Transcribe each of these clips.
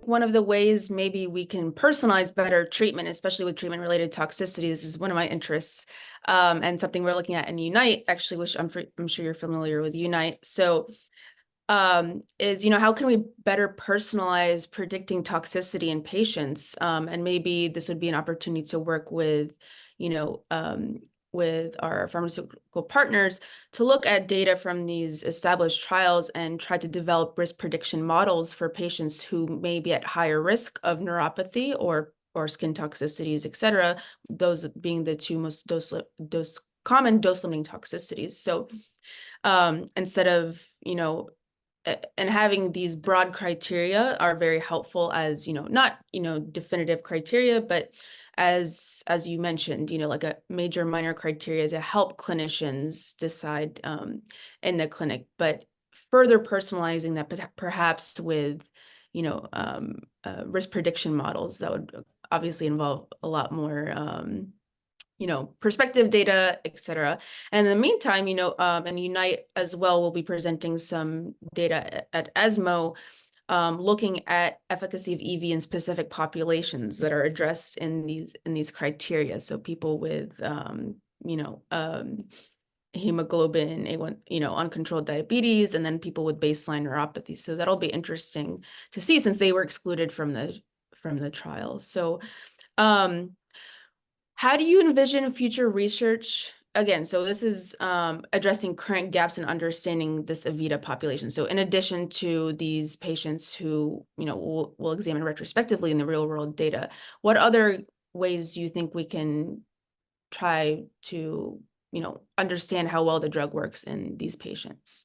one of the ways maybe we can personalize better treatment, especially with treatment-related toxicity, this is one of my interests, and something we're looking at in Unite, actually, which I'm sure you're familiar with Unite. So is, how can we better personalize predicting toxicity in patients? And maybe this would be an opportunity to work with, with our pharmaceutical partners to look at data from these established trials and try to develop risk prediction models for patients who may be at higher risk of neuropathy or skin toxicities, et cetera, those being the two most common dose-limiting toxicities. So instead of, and having these broad criteria are very helpful as, not, definitive criteria, but as you mentioned, like a major minor criteria to help clinicians decide in the clinic, but further personalizing that perhaps with, risk prediction models that would obviously involve a lot more perspective data, et cetera. And in the meantime, and Unite as well will be presenting some data at ESMO, looking at efficacy of EV in specific populations that are addressed in these criteria. So people with, hemoglobin A1, uncontrolled diabetes, and then people with baseline neuropathy. So that'll be interesting to see since they were excluded from the trial. So, how do you envision future research? Again, so this is addressing current gaps in understanding this EVITA population. So in addition to these patients who, we'll examine retrospectively in the real world data, what other ways do you think we can try to, understand how well the drug works in these patients?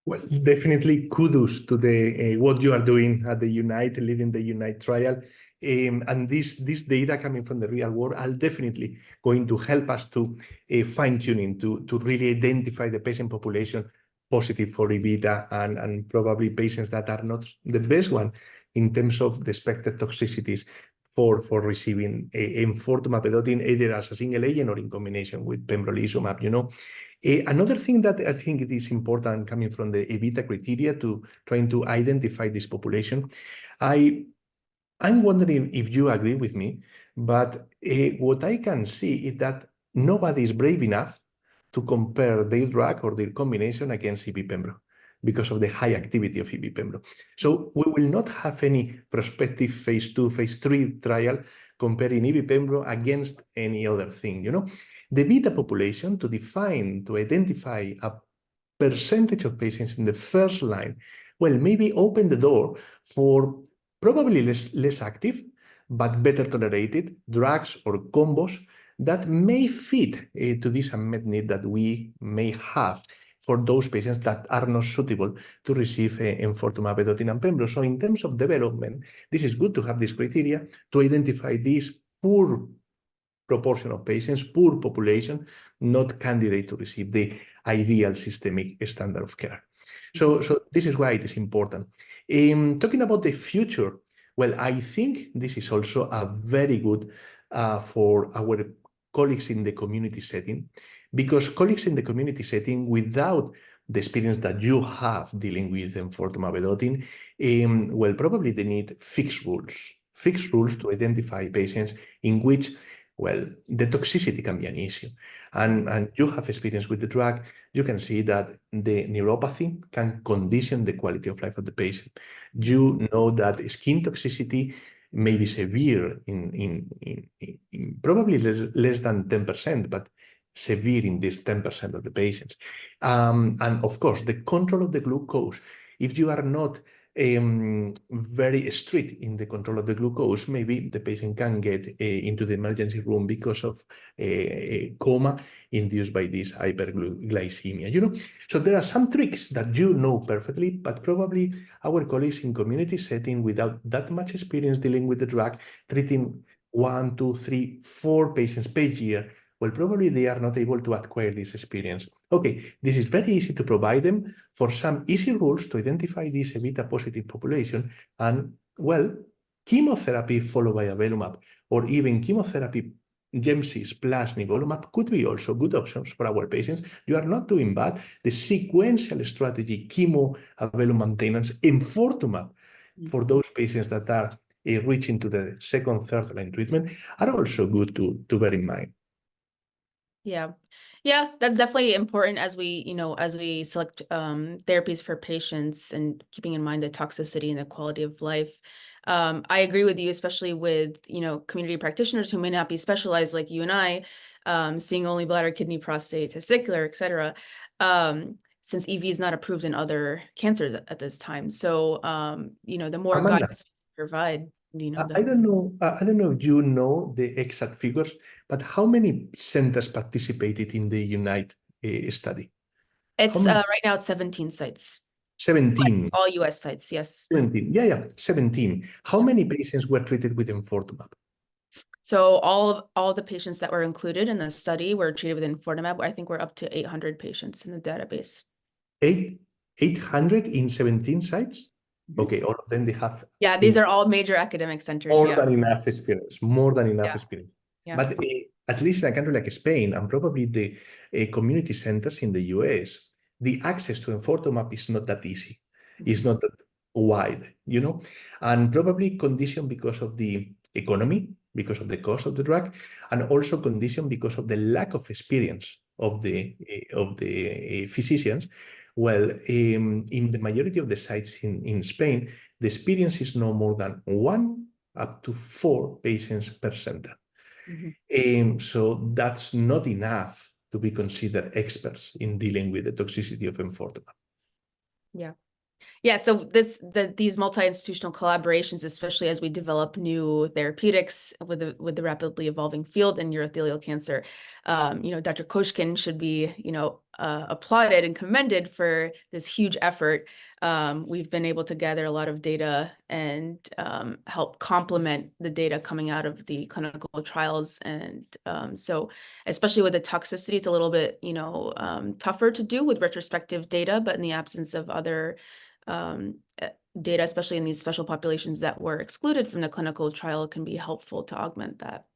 Well, definitely kudos to the what you are doing at the Unite, leading the Unite trial. And this data coming from the real world are definitely going to help us to fine-tuning, to really identify the patient population positive for EVITA and probably patients that are not the best one in terms of the expected toxicities for receiving enfortumab vedotin either as a single agent or in combination with pembrolizumab, Another thing that I think it is important coming from the EVITA criteria to trying to identify this population, I'm wondering if you agree with me, but what I can see is that nobody is brave enough to compare their drug or their combination against EV-Pembro because of the high activity of EV-Pembro. So we will not have any prospective phase 2, phase 3 trial comparing EV-Pembro against any other thing, The beta population to identify a percentage of patients in the first line, well, maybe open the door for probably less active, but better tolerated drugs or combos that may fit to this unmet need that we may have for those patients that are not suitable to receive enfortumab vedotin and pembro. So in terms of development, this is good to have this criteria to identify this poor proportion of patients, poor population, not candidate to receive the ideal systemic standard of care. So this is why it is important. Talking about the future, well, I think this is also a very good for our colleagues in the community setting, because colleagues in the community setting, without the experience that you have dealing with enfortumab vedotin, well, probably they need fixed rules to identify patients in which, well, the toxicity can be an issue. And you have experience with the drug, you can see that the neuropathy can condition the quality of life of the patient. You know that skin toxicity may be severe in probably less than 10%, but severe in this 10% of the patients. And of course, the control of the glucose. If you are not very strict in the control of the glucose, maybe the patient can get into the emergency room because of a coma induced by this hyperglycemia, So there are some tricks that you know perfectly, but probably our colleagues in community setting without that much experience dealing with the drug, treating 1, 2, 3, 4 patients per year, well, probably they are not able to acquire this experience. Okay, this is very easy to provide them for some easy rules to identify this EVITA positive population. And, well, chemotherapy followed by avelumab, or even chemotherapy gemcitabine plus nivolumab could be also good options for our patients. You are not doing bad. The sequential strategy, chemo, avelumab maintenance, enfortumab, for those patients that are reaching to the second, third line treatment are also good to bear in mind. Yeah. Yeah, that's definitely important as we, as we select therapies for patients and keeping in mind the toxicity and the quality of life. I agree with you, especially with, community practitioners who may not be specialized like you and I, seeing only bladder, kidney, prostate, testicular, et cetera, since EV is not approved in other cancers at this time. So, the more Amanda, guidance we provide, I don't know. I don't know if you know the exact figures, but how many centers participated in the Unite study? How it's many? right now it's 17 sites. 17. All US sites, yes. 17. Yeah, 17. How Yeah. many patients were treated with enfortumab? So all of the patients that were included in the study were treated with enfortumab. I think we're up to 800 patients in the database. 800 in 17 sites? Mhm. Okay, all of them, they have Yeah, these are all major academic centers. more Yeah. than enough experience, more than enough Yeah. experience. Yeah. But at least in a country like Spain and probably the community centers in the US, the access to enfortumab is not that easy. It's not that wide, and probably conditioned because of the economy, because of the cost of the drug, and also conditioned because of the lack of experience of the physicians. Well, in the majority of the sites in Spain, the experience is no more than 1 up to 4 patients per center. So that's not enough to be considered experts in dealing with the toxicity of enfortumab. Yeah. Yeah, so these multi-institutional collaborations, especially as we develop new therapeutics with the rapidly evolving field in urothelial cancer, Dr. Koshkin should be, applauded and commended for this huge effort. We've been able to gather a lot of data and help complement the data coming out of the clinical trials. And so especially with the toxicity, it's a little bit, tougher to do with retrospective data, but in the absence of other data, especially in these special populations that were excluded from the clinical trial, can be helpful to augment that.